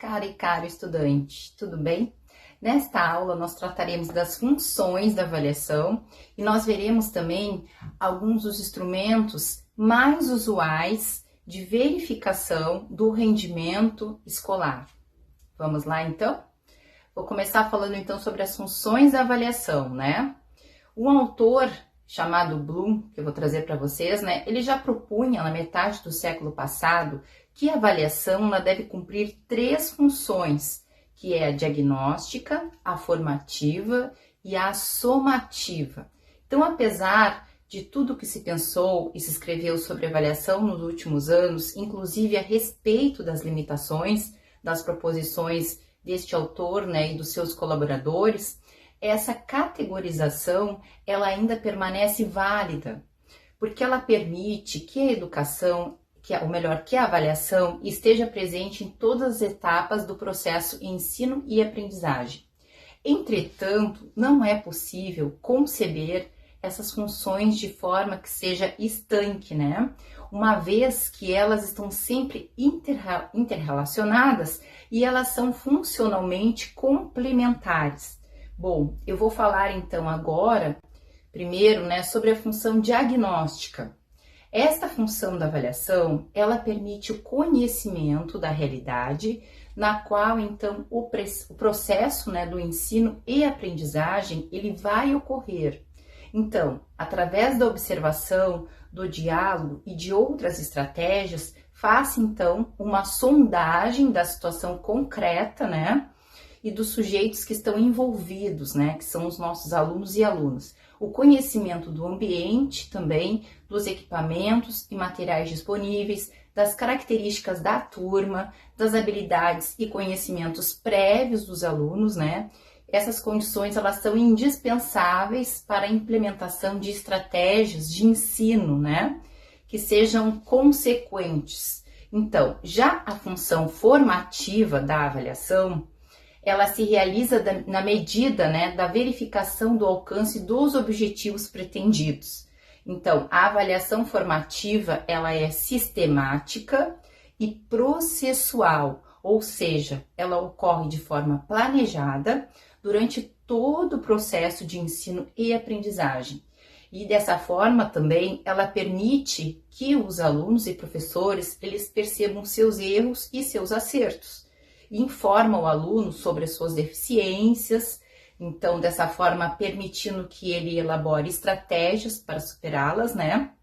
Cara e caro estudante, tudo bem? Nesta aula nós trataremos das funções da avaliação e nós veremos também alguns dos instrumentos mais usuais de verificação do rendimento escolar. Vamos lá então? Vou começar falando então sobre as funções da avaliação, né? Um autor chamado Bloom, que eu vou trazer para vocês, né? Ele já propunha na metade do século passado que a avaliação ela deve cumprir 3 funções, que é a diagnóstica, a formativa e a somativa. Então, apesar de tudo que se pensou e se escreveu sobre avaliação nos últimos anos, inclusive a respeito das limitações das proposições deste autor, né, e dos seus colaboradores, essa categorização ela ainda permanece válida, porque ela permite que a educação, que a avaliação esteja presente em todas as etapas do processo ensino e aprendizagem. Entretanto, não é possível conceber essas funções de forma que seja estanque, né? Uma vez que elas estão sempre interrelacionadas e elas são funcionalmente complementares. Bom, eu vou falar então agora, primeiro, né, sobre a função diagnóstica. Esta função da avaliação, ela permite o conhecimento da realidade, na qual então o processo, né, do ensino e aprendizagem, ele vai ocorrer. Então, através da observação, do diálogo e de outras estratégias, faça então uma sondagem da situação concreta, né? E dos sujeitos que estão envolvidos, né? Que são os nossos alunos e alunas. O conhecimento do ambiente também, dos equipamentos e materiais disponíveis, das características da turma, das habilidades e conhecimentos prévios dos alunos, né? Essas condições, elas são indispensáveis para a implementação de estratégias de ensino, né? Que sejam consequentes. Então, já a função formativa da avaliação, ela se realiza na medida, né, da verificação do alcance dos objetivos pretendidos. Então, a avaliação formativa, ela é sistemática e processual, ou seja, ela ocorre de forma planejada durante todo o processo de ensino e aprendizagem. E dessa forma também, ela permite que os alunos e professores, eles percebam seus erros e seus acertos. Informa o aluno sobre as suas deficiências, então dessa forma permitindo que ele elabore estratégias para superá-las, né?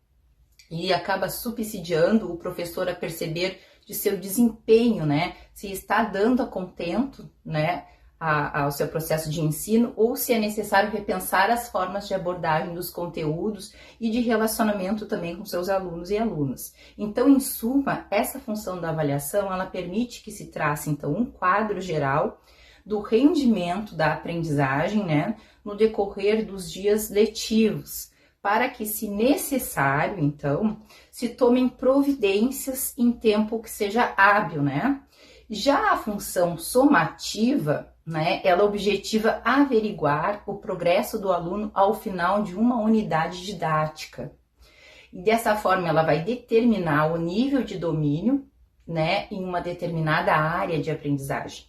E acaba subsidiando o professor a perceber de seu desempenho, né? Se está dando a contento, né, ao seu processo de ensino ou se é necessário repensar as formas de abordagem dos conteúdos e de relacionamento também com seus alunos e alunas. Então, em suma, essa função da avaliação, ela permite que se trace, então, um quadro geral do rendimento da aprendizagem, né, no decorrer dos dias letivos, para que, se necessário, então, se tomem providências em tempo que seja hábil, né? Já a função somativa, né, ela objetiva averiguar o progresso do aluno ao final de uma unidade didática. E dessa forma ela vai determinar o nível de domínio, né, em uma determinada área de aprendizagem.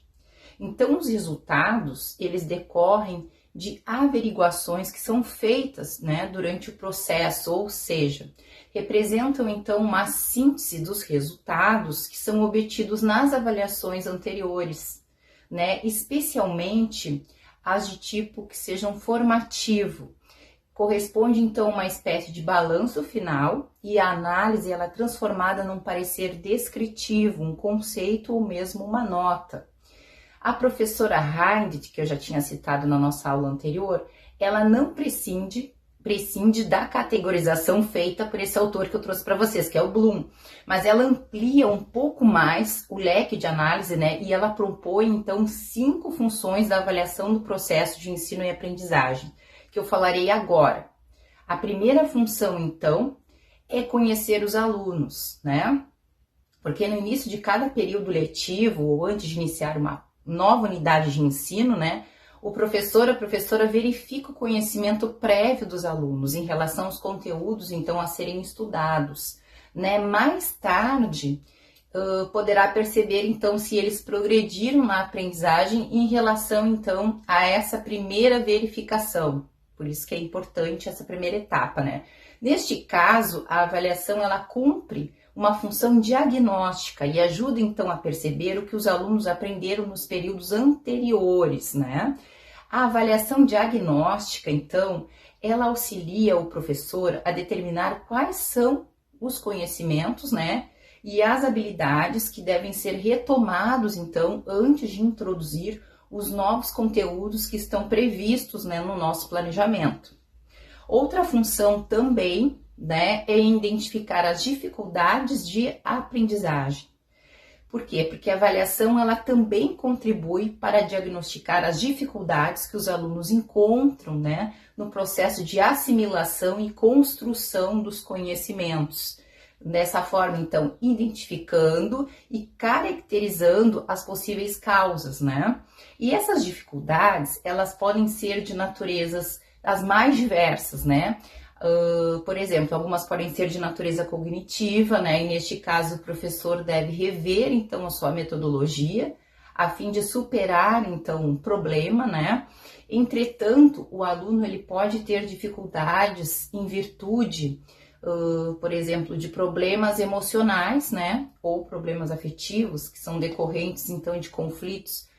Então, os resultados, eles decorrem de averiguações que são feitas, né, durante o processo, ou seja, representam então uma síntese dos resultados que são obtidos nas avaliações anteriores, né, especialmente as de tipo que sejam formativo. Corresponde então a uma espécie de balanço final e a análise ela é transformada num parecer descritivo, um conceito ou mesmo uma nota. A professora Heindt, que eu já tinha citado na nossa aula anterior, ela não prescinde da categorização feita por esse autor que eu trouxe para vocês, que é o Bloom, mas ela amplia um pouco mais o leque de análise, né? E ela propõe, então, 5 funções da avaliação do processo de ensino e aprendizagem, que eu falarei agora. A primeira função, então, é conhecer os alunos, né? Porque no início de cada período letivo, ou antes de iniciar uma nova unidade de ensino, né? O professor, a professora verifica o conhecimento prévio dos alunos em relação aos conteúdos, então, a serem estudados, né? Mais tarde, poderá perceber então se eles progrediram na aprendizagem em relação então a essa primeira verificação. Por isso que é importante essa primeira etapa, né? Neste caso, a avaliação ela cumpre uma função diagnóstica e ajuda então a perceber o que os alunos aprenderam nos períodos anteriores, né? A avaliação diagnóstica, então, ela auxilia o professor a determinar quais são os conhecimentos, né? E as habilidades que devem ser retomados, então, antes de introduzir os novos conteúdos que estão previstos, né, no nosso planejamento. Outra função também, né, é identificar as dificuldades de aprendizagem. Por quê? Porque a avaliação ela também contribui para diagnosticar as dificuldades que os alunos encontram, né, no processo de assimilação e construção dos conhecimentos. Dessa forma, então, identificando e caracterizando as possíveis causas, né? E essas dificuldades, elas podem ser de naturezas as mais diversas, né? Por exemplo, algumas podem ser de natureza cognitiva, né? E neste caso, o professor deve rever, então, a sua metodologia, a fim de superar, então, um problema, né? Entretanto, o aluno, ele pode ter dificuldades em virtude por exemplo, de problemas emocionais, né, ou problemas afetivos, que são decorrentes, então, de conflitos,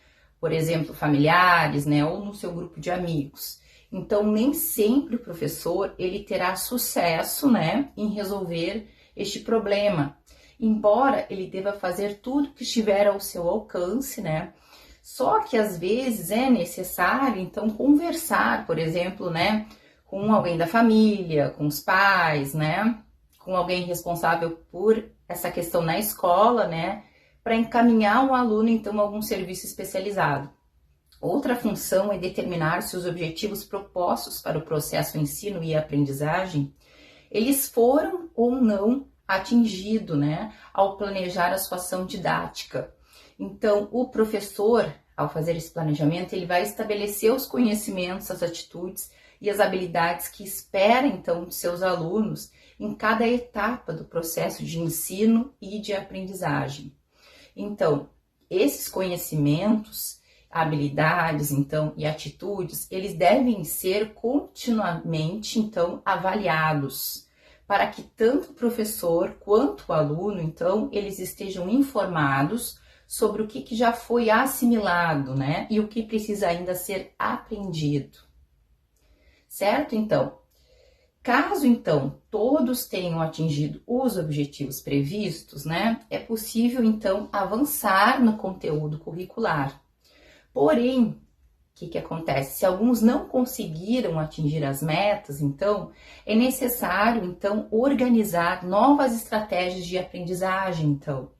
por exemplo, familiares, né, ou no seu grupo de amigos. Então, nem sempre o professor, ele terá sucesso, né, em resolver este problema, embora ele deva fazer tudo que estiver ao seu alcance, né, só que às vezes é necessário, então, conversar, por exemplo, né, com alguém da família, com os pais, né? Com alguém responsável por essa questão na escola, né? Para encaminhar o aluno, então, a algum serviço especializado. Outra função é determinar se os objetivos propostos para o processo ensino e aprendizagem, eles foram ou não atingidos, né? Ao planejar a sua ação didática. Então, o professor, ao fazer esse planejamento, ele vai estabelecer os conhecimentos, as atitudes e as habilidades que espera, então, de seus alunos em cada etapa do processo de ensino e de aprendizagem. Então, esses conhecimentos, habilidades, então, e atitudes, eles devem ser continuamente, então, avaliados, para que tanto o professor quanto o aluno, então, eles estejam informados sobre o que já foi assimilado, né, e o que precisa ainda ser aprendido. Certo? Então, caso então todos tenham atingido os objetivos previstos, né, é possível então avançar no conteúdo curricular. Porém, o que acontece? Se alguns não conseguiram atingir as metas, então é necessário então organizar novas estratégias de aprendizagem, então,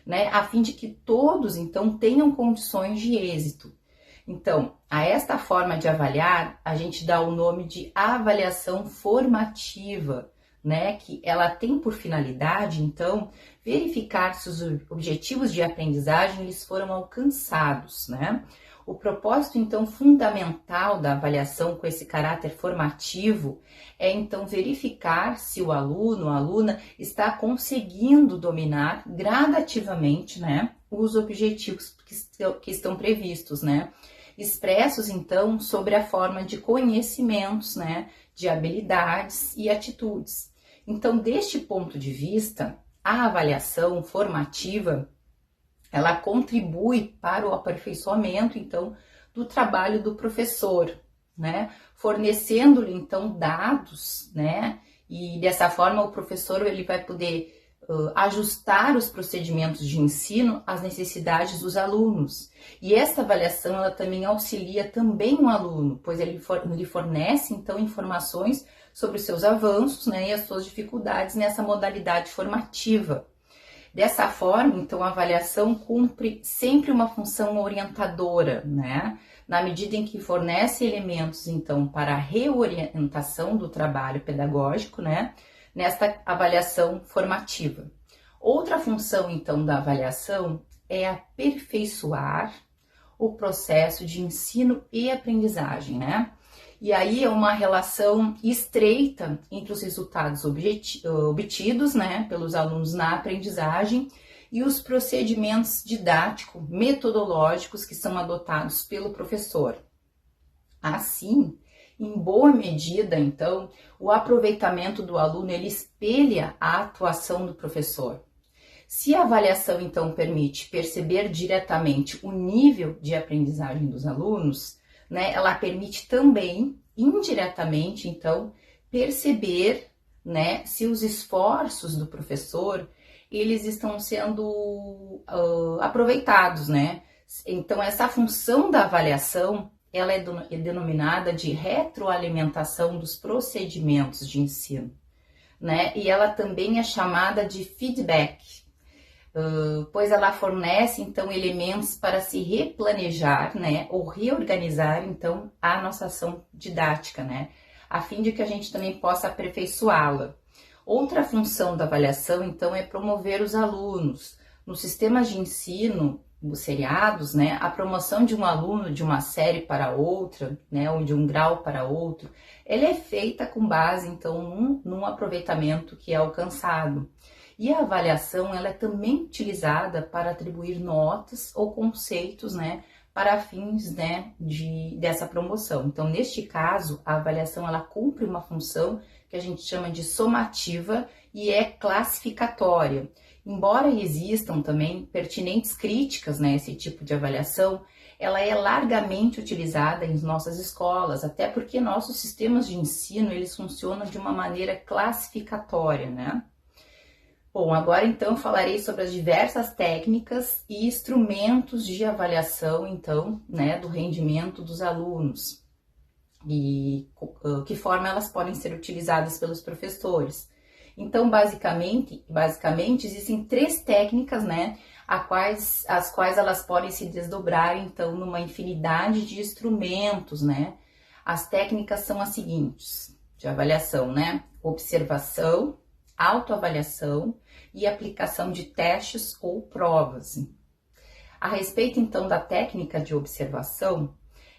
né, a fim de que todos então tenham condições de êxito. Então, a esta forma de avaliar, a gente dá o nome de avaliação formativa, né? Que ela tem por finalidade, então, verificar se os objetivos de aprendizagem eles foram alcançados, né? O propósito, então, fundamental da avaliação com esse caráter formativo é, então, verificar se o aluno ou a aluna está conseguindo dominar gradativamente, né, os objetivos que estão previstos, né? Expressos, então, sobre a forma de conhecimentos, né, de habilidades e atitudes. Então, deste ponto de vista, a avaliação formativa, ela contribui para o aperfeiçoamento, então, do trabalho do professor, né, fornecendo-lhe, então, dados, né, e dessa forma o professor ele vai poder ajustar os procedimentos de ensino às necessidades dos alunos. E esta avaliação ela também auxilia também o aluno, pois ele lhe fornece então informações sobre os seus avanços, né, e as suas dificuldades nessa modalidade formativa. Dessa forma, então, a avaliação cumpre sempre uma função orientadora, né, na medida em que fornece elementos então para a reorientação do trabalho pedagógico, né, nesta avaliação formativa. Outra função, então, da avaliação é aperfeiçoar o processo de ensino e aprendizagem, né? E aí é uma relação estreita entre os resultados obtidos, né, pelos alunos na aprendizagem e os procedimentos didático-metodológicos que são adotados pelo professor. Assim, em boa medida, então, o aproveitamento do aluno ele espelha a atuação do professor. Se a avaliação, então, permite perceber diretamente o nível de aprendizagem dos alunos, né, ela permite também, indiretamente, então, perceber, né, se os esforços do professor, eles estão sendo aproveitados, né? Então, essa função da avaliação, ela é denominada de retroalimentação dos procedimentos de ensino, né? E ela também é chamada de feedback, pois ela fornece, então, elementos para se replanejar, né? Ou reorganizar, então, a nossa ação didática, né? A fim de que a gente também possa aperfeiçoá-la. Outra função da avaliação, então, é promover os alunos. Nos sistemas de ensino, os seriados, né, a promoção de um aluno de uma série para outra, né, ou de um grau para outro, ela é feita com base, então, num aproveitamento que é alcançado. E a avaliação, ela é também utilizada para atribuir notas ou conceitos, né, para fins, né, dessa promoção. Então, neste caso, a avaliação, ela cumpre uma função que a gente chama de somativa e é classificatória. Embora existam também pertinentes críticas, né, a esse tipo de avaliação, ela é largamente utilizada em nossas escolas, até porque nossos sistemas de ensino, eles funcionam de uma maneira classificatória, né? Bom, agora então eu falarei sobre as diversas técnicas e instrumentos de avaliação, então, né, do rendimento dos alunos e que forma elas podem ser utilizadas pelos professores. Então, basicamente existem 3 técnicas, né, as quais elas podem se desdobrar, então, numa infinidade de instrumentos, né. As técnicas são as seguintes, de avaliação, né, observação, autoavaliação e aplicação de testes ou provas. A respeito, então, da técnica de observação,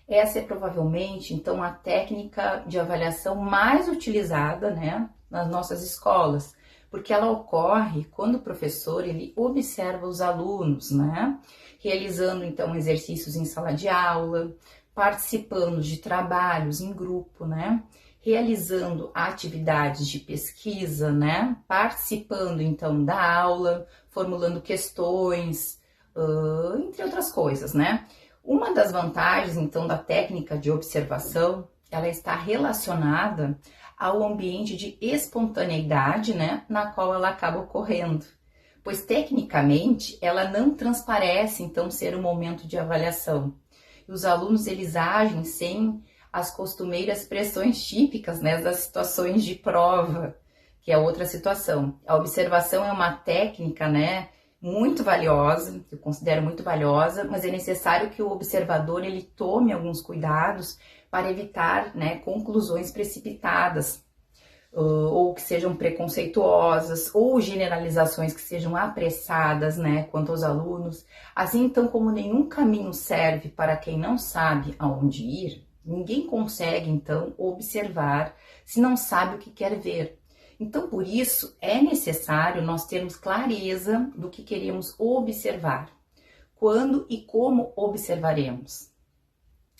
essa é provavelmente, então, a técnica de avaliação mais utilizada, né, nas nossas escolas, porque ela ocorre quando o professor, ele observa os alunos, né, realizando, então, exercícios em sala de aula, participando de trabalhos em grupo, né, realizando atividades de pesquisa, né, participando, então, da aula, formulando questões, entre outras coisas, né. Uma das vantagens, então, da técnica de observação, ela está relacionada ao ambiente de espontaneidade, né, na qual ela acaba ocorrendo, pois, tecnicamente, ela não transparece, então, ser um momento de avaliação. E os alunos, eles agem sem as costumeiras pressões típicas, né, das situações de prova, que é outra situação. A observação é uma técnica, né, muito valiosa, eu considero muito valiosa, mas é necessário que o observador ele tome alguns cuidados para evitar, né, conclusões precipitadas, ou que sejam preconceituosas, ou generalizações que sejam apressadas, né, quanto aos alunos. Assim, então, como nenhum caminho serve para quem não sabe aonde ir, ninguém consegue, então, observar se não sabe o que quer ver. Então, por isso, é necessário nós termos clareza do que queremos observar. Quando e como observaremos?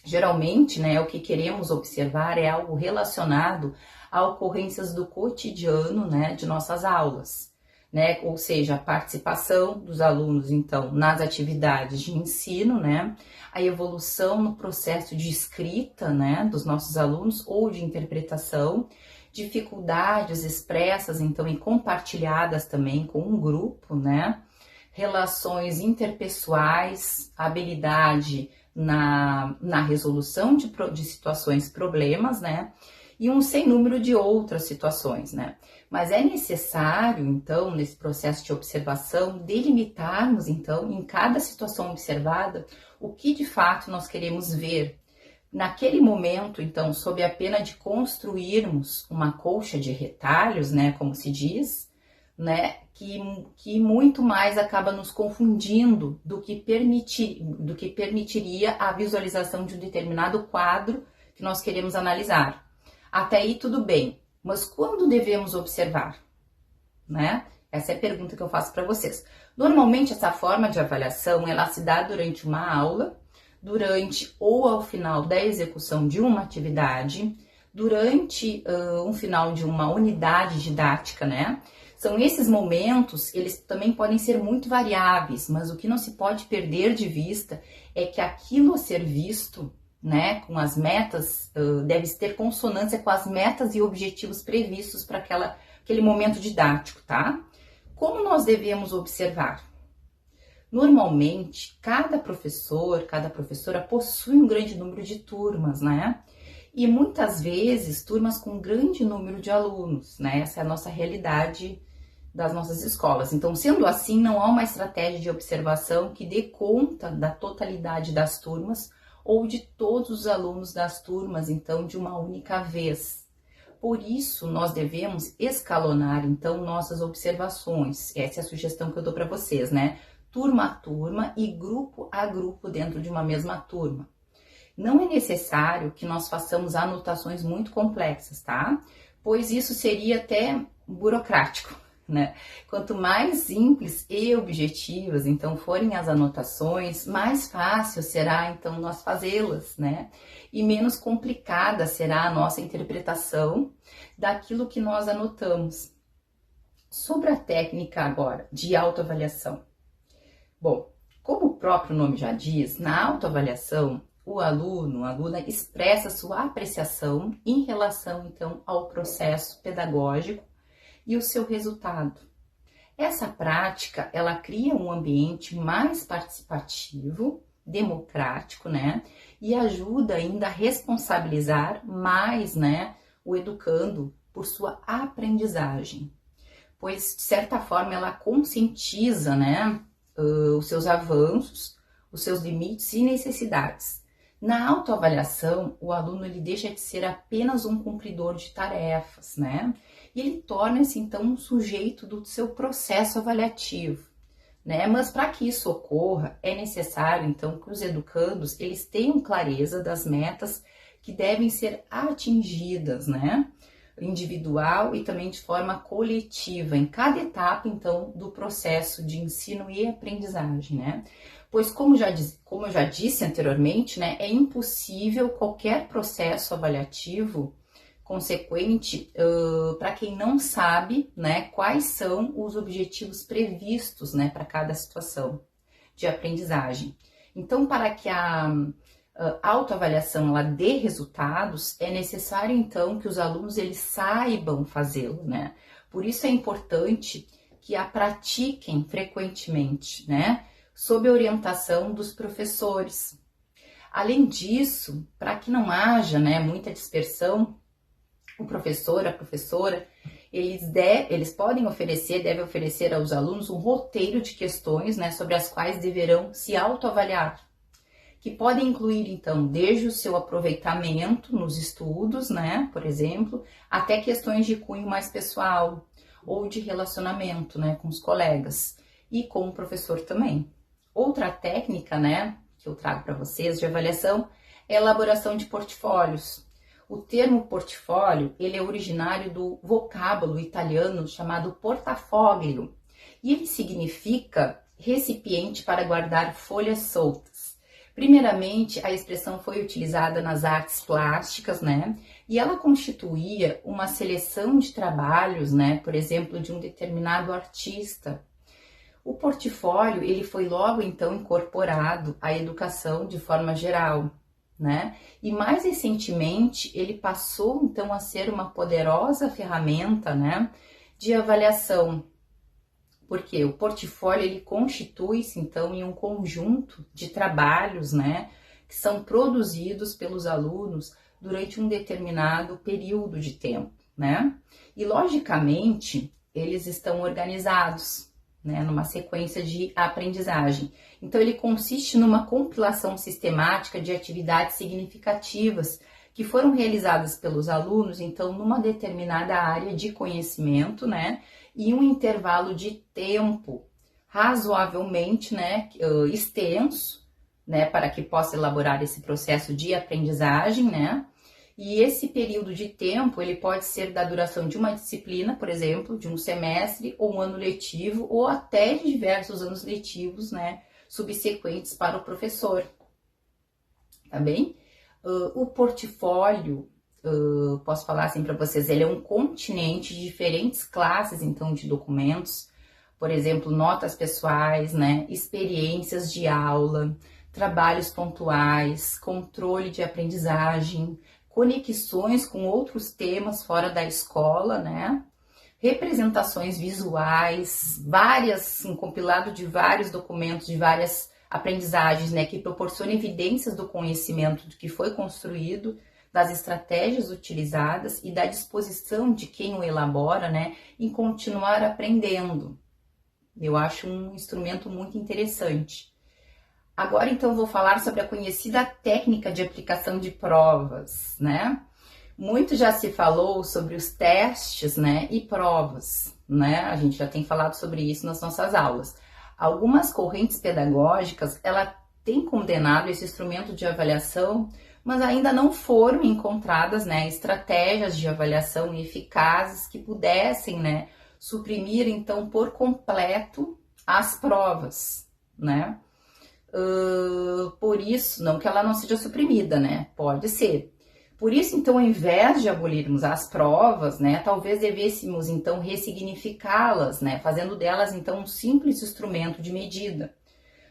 Geralmente, né, o que queremos observar é algo relacionado a ocorrências do cotidiano, né, de nossas aulas, né? Ou seja, a participação dos alunos, então, nas atividades de ensino, né? A evolução no processo de escrita, né, dos nossos alunos ou de interpretação, dificuldades expressas, então, e compartilhadas também com um grupo, né? Relações interpessoais, habilidade na resolução de situações, problemas, né? E um sem número de outras situações, né? Mas é necessário, então, nesse processo de observação, delimitarmos, então, em cada situação observada, o que de fato nós queremos ver. Naquele momento, então, sob a pena de construirmos uma colcha de retalhos, né, como se diz, né, que muito mais acaba nos confundindo do que permitiria a visualização de um determinado quadro que nós queremos analisar. Até aí tudo bem, mas quando devemos observar, né? Essa é a pergunta que eu faço para vocês. Normalmente, essa forma de avaliação, ela se dá durante uma aula, durante ou ao final da execução de uma atividade, durante um final de uma unidade didática, né? São esses momentos, eles também podem ser muito variáveis, mas o que não se pode perder de vista é que aquilo a ser visto, né, com as metas, deve ter consonância com as metas e objetivos previstos para aquele momento didático, tá? Como nós devemos observar? Normalmente, cada professor, cada professora possui um grande número de turmas, né? E muitas vezes, turmas com um grande número de alunos, né? Essa é a nossa realidade das nossas escolas. Então, sendo assim, não há uma estratégia de observação que dê conta da totalidade das turmas ou de todos os alunos das turmas, então, de uma única vez. Por isso, nós devemos escalonar, então, nossas observações. Essa é a sugestão que eu dou para vocês, né? Turma a turma e grupo a grupo dentro de uma mesma turma. Não é necessário que nós façamos anotações muito complexas, tá? Pois isso seria até burocrático, né? Quanto mais simples e objetivas, então, forem as anotações, mais fácil será, então, nós fazê-las, né? E menos complicada será a nossa interpretação daquilo que nós anotamos. Sobre a técnica agora de autoavaliação. Bom, como o próprio nome já diz, na autoavaliação, o aluno, a aluna expressa sua apreciação em relação, então, ao processo pedagógico e o seu resultado. Essa prática, ela cria um ambiente mais participativo, democrático, né? E ajuda ainda a responsabilizar mais, né, o educando por sua aprendizagem. Pois, de certa forma, ela conscientiza, né, os seus avanços, os seus limites e necessidades. Na autoavaliação, o aluno ele deixa de ser apenas um cumpridor de tarefas, né? E ele torna-se, então, um sujeito do seu processo avaliativo, né? Mas para que isso ocorra, é necessário, então, que os educandos, eles tenham clareza das metas que devem ser atingidas, né? Individual e também de forma coletiva, em cada etapa, então, do processo de ensino e aprendizagem, né? Pois, como eu já disse anteriormente, né, é impossível qualquer processo avaliativo consequente para quem não sabe, né, quais são os objetivos previstos, né, para cada situação de aprendizagem. Então, para que a autoavaliação ela dê resultados, é necessário então que os alunos eles saibam fazê-lo, né? Por isso é importante que a pratiquem frequentemente, né? Sob a orientação dos professores. Além disso, para que não haja, né, muita dispersão, o professor, a professora, eles podem devem oferecer aos alunos um roteiro de questões, né, sobre as quais deverão se autoavaliar, que podem incluir, então, desde o seu aproveitamento nos estudos, né, por exemplo, até questões de cunho mais pessoal ou de relacionamento, né, com os colegas e com o professor também. Outra técnica, né, que eu trago para vocês de avaliação é a elaboração de portfólios. O termo portfólio, ele é originário do vocábulo italiano chamado portafoglio, e ele significa recipiente para guardar folhas soltas. Primeiramente, a expressão foi utilizada nas artes plásticas, né, e ela constituía uma seleção de trabalhos, né, por exemplo, de um determinado artista. O portfólio, ele foi logo então incorporado à educação de forma geral, né? E mais recentemente, ele passou então a ser uma poderosa ferramenta, né, de avaliação. Porque o portfólio, ele constitui-se então em um conjunto de trabalhos, né, que são produzidos pelos alunos durante um determinado período de tempo, né? E logicamente, eles estão organizados, né, numa sequência de aprendizagem. Então, ele consiste numa compilação sistemática de atividades significativas que foram realizadas pelos alunos, então, numa determinada área de conhecimento, né, e um intervalo de tempo razoavelmente, né, extenso, né, para que possa elaborar esse processo de aprendizagem, né, E esse período de tempo, ele pode ser da duração de uma disciplina, por exemplo, de um semestre ou um ano letivo, ou até de diversos anos letivos, né, subsequentes para o professor, tá bem? O portfólio, posso falar assim para vocês, ele é um continente de diferentes classes, então, de documentos, por exemplo, notas pessoais, né, experiências de aula, trabalhos pontuais, controle de aprendizagem, conexões com outros temas fora da escola, né, representações visuais, um compilado de vários documentos, de várias aprendizagens, né, que proporciona evidências do conhecimento que foi construído, das estratégias utilizadas e da disposição de quem o elabora, né, em continuar aprendendo. Eu acho um instrumento muito interessante. Agora, então, vou falar sobre a conhecida técnica de aplicação de provas, né? Muito já se falou sobre os testes, né, e provas, né? A gente já tem falado sobre isso nas nossas aulas. Algumas correntes pedagógicas, ela tem condenado esse instrumento de avaliação, mas ainda não foram encontradas, né, estratégias de avaliação eficazes que pudessem, né, suprimir, então, por completo as provas, né? Por isso, não que ela não seja suprimida, né? Pode ser. Por isso, então, ao invés de abolirmos as provas, né, talvez devêssemos, então, ressignificá-las, né, fazendo delas, então, um simples instrumento de medida,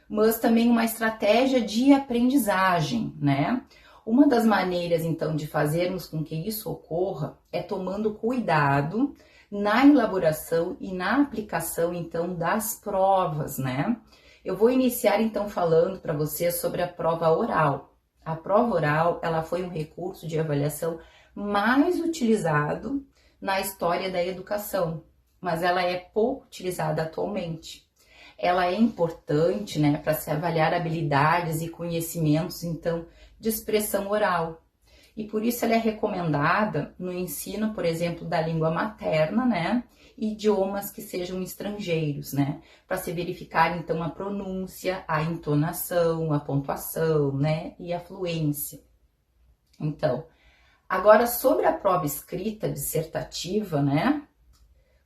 mas também uma estratégia de aprendizagem, né? Uma das maneiras, então, de fazermos com que isso ocorra é tomando cuidado na elaboração e na aplicação, então, das provas, né? Eu vou iniciar, então, falando para vocês sobre a prova oral. A prova oral, ela foi um recurso de avaliação mais utilizado na história da educação, mas ela é pouco utilizada atualmente. Ela é importante, né, para se avaliar habilidades e conhecimentos, então, de expressão oral. E por isso ela é recomendada no ensino, por exemplo, da língua materna, né, e idiomas que sejam estrangeiros, né, para se verificar, então, a pronúncia, a entonação, a pontuação, né, e a fluência. Então, agora sobre a prova escrita dissertativa, né,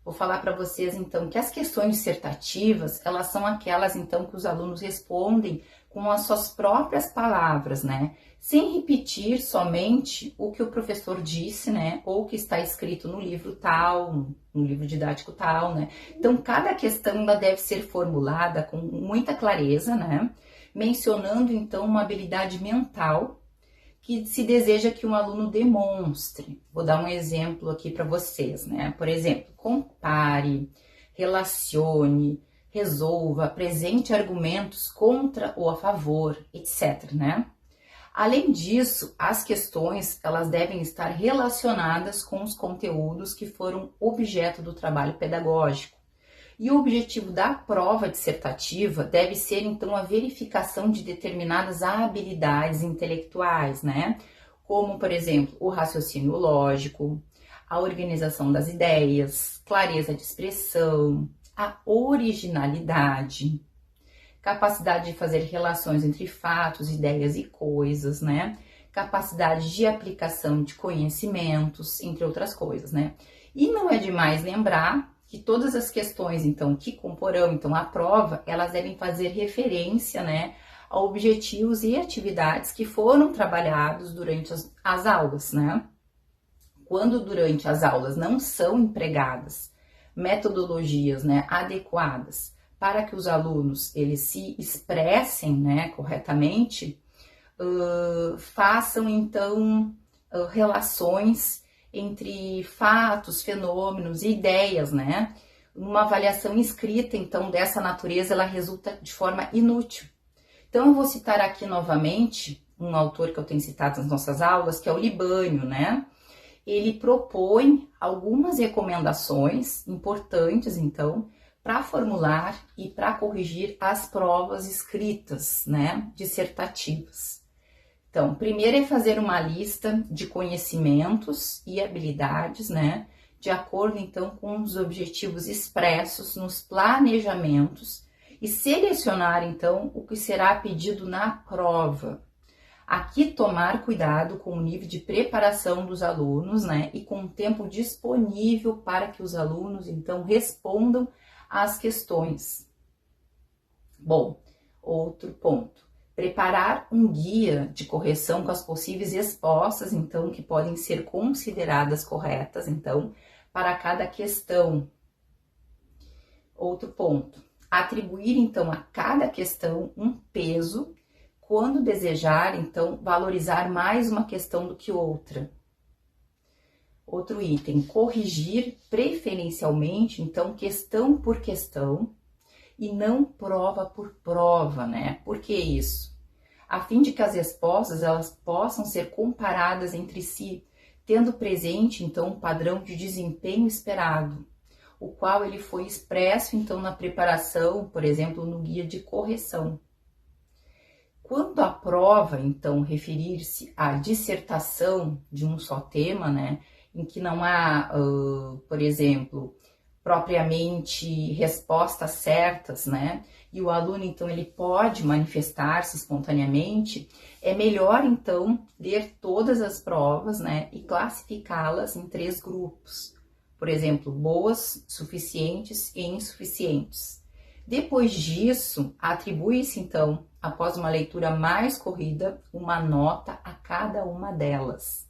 vou falar para vocês, então, que as questões dissertativas, elas são aquelas, então, que os alunos respondem com as suas próprias palavras, né? Sem repetir somente o que o professor disse, né? Ou que está escrito no livro tal, no livro didático tal, né? Então, cada questão ainda deve ser formulada com muita clareza, né? Mencionando, então, uma habilidade mental que se deseja que um aluno demonstre. Vou dar um exemplo aqui para vocês, né? Por exemplo, compare, relacione, resolva, apresente argumentos contra ou a favor, etc, né? Além disso, as questões, elas devem estar relacionadas com os conteúdos que foram objeto do trabalho pedagógico. E o objetivo da prova dissertativa deve ser, então, a verificação de determinadas habilidades intelectuais, né? Como, por exemplo, o raciocínio lógico, a organização das ideias, clareza de expressão, a originalidade, capacidade de fazer relações entre fatos, ideias e coisas, né? Capacidade de aplicação de conhecimentos, entre outras coisas, né? E não é demais lembrar que todas as questões, então, que comporão, então, a prova, elas devem fazer referência, né, a objetivos e atividades que foram trabalhados durante as aulas, né? Quando durante as aulas não são empregadas metodologias, né, adequadas para que os alunos, eles se expressem, né, corretamente, façam, então, relações entre fatos, fenômenos e ideias, né? Uma avaliação escrita, então, dessa natureza, ela resulta de forma inútil. Então, eu vou citar aqui novamente um autor que eu tenho citado nas nossas aulas, que é o Libânio, né? Ele propõe algumas recomendações importantes, então, para formular e para corrigir as provas escritas, né, dissertativas. Então, primeiro é fazer uma lista de conhecimentos e habilidades, né, de acordo, então, com os objetivos expressos nos planejamentos e selecionar, então, o que será pedido na prova. Aqui tomar cuidado com o nível de preparação dos alunos, né? E com o tempo disponível para que os alunos, então, respondam às questões. Bom, outro ponto. Preparar um guia de correção com as possíveis respostas, então, que podem ser consideradas corretas, então, para cada questão. Outro ponto. Atribuir, então, a cada questão um peso, quando desejar, então, valorizar mais uma questão do que outra. Outro item, corrigir preferencialmente, então, questão por questão e não prova por prova, né? Por que isso? A fim de que as respostas, elas possam ser comparadas entre si, tendo presente, então, um padrão de desempenho esperado, o qual ele foi expresso, então, na preparação, por exemplo, no guia de correção. Quando a prova, então, referir-se à dissertação de um só tema, né, em que não há, por exemplo, propriamente respostas certas, né, e o aluno, então, ele pode manifestar-se espontaneamente, é melhor, então, ler todas as provas, né, e classificá-las em 3 grupos. Por exemplo, boas, suficientes e insuficientes. Depois disso, atribui-se, então, após uma leitura mais corrida, uma nota a cada uma delas.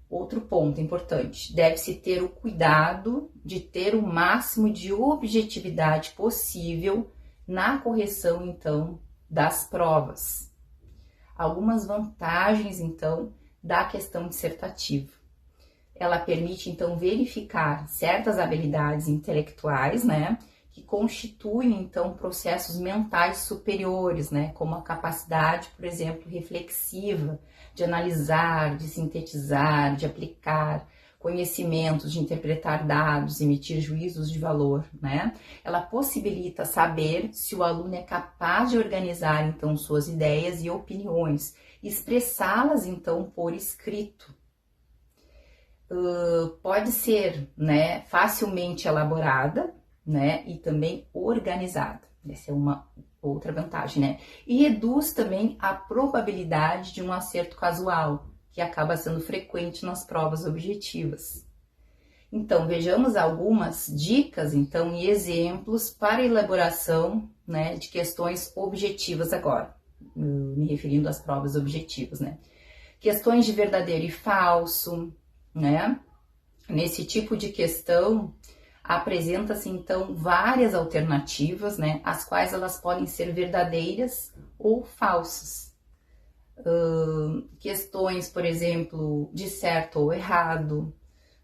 Outro ponto importante, deve-se ter o cuidado de ter o máximo de objetividade possível na correção, então, das provas. Algumas vantagens, então, da questão dissertativa. Ela permite, então, verificar certas habilidades intelectuais, né, que constituem, então, processos mentais superiores, né, como a capacidade, por exemplo, reflexiva, de analisar, de sintetizar, de aplicar conhecimentos, de interpretar dados, emitir juízos de valor, né? Ela possibilita saber se o aluno é capaz de organizar, então, suas ideias e opiniões, expressá-las, então, por escrito. Pode ser, né, facilmente elaborada, né, e também organizada. Essa é uma outra vantagem, né? E reduz também a probabilidade de um acerto casual, que acaba sendo frequente nas provas objetivas. Então, vejamos algumas dicas, então, e exemplos para elaboração, né, de questões objetivas agora, me referindo às provas objetivas, né? Questões de verdadeiro e falso, né? Nesse tipo de questão, apresenta-se, então, várias alternativas, né, as quais elas podem ser verdadeiras ou falsas. Questões, por exemplo, de certo ou errado,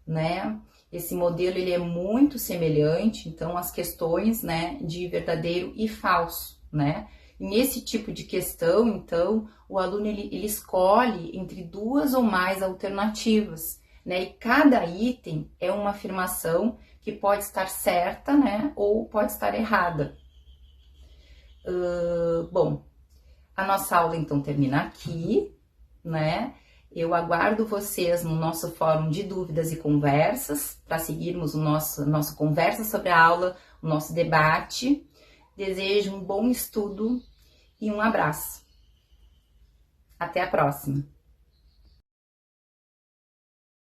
né? Esse modelo, ele é muito semelhante, então, às questões, né, de verdadeiro e falso, né? E nesse tipo de questão, então, o aluno, ele escolhe entre 2 ou mais alternativas, né? E cada item é uma afirmação que pode estar certa, né, ou pode estar errada. Bom, a nossa aula então termina aqui, né? Eu aguardo vocês no nosso fórum de dúvidas e conversas, para seguirmos o nosso conversa sobre a aula, o nosso debate. Desejo um bom estudo e um abraço. Até a próxima!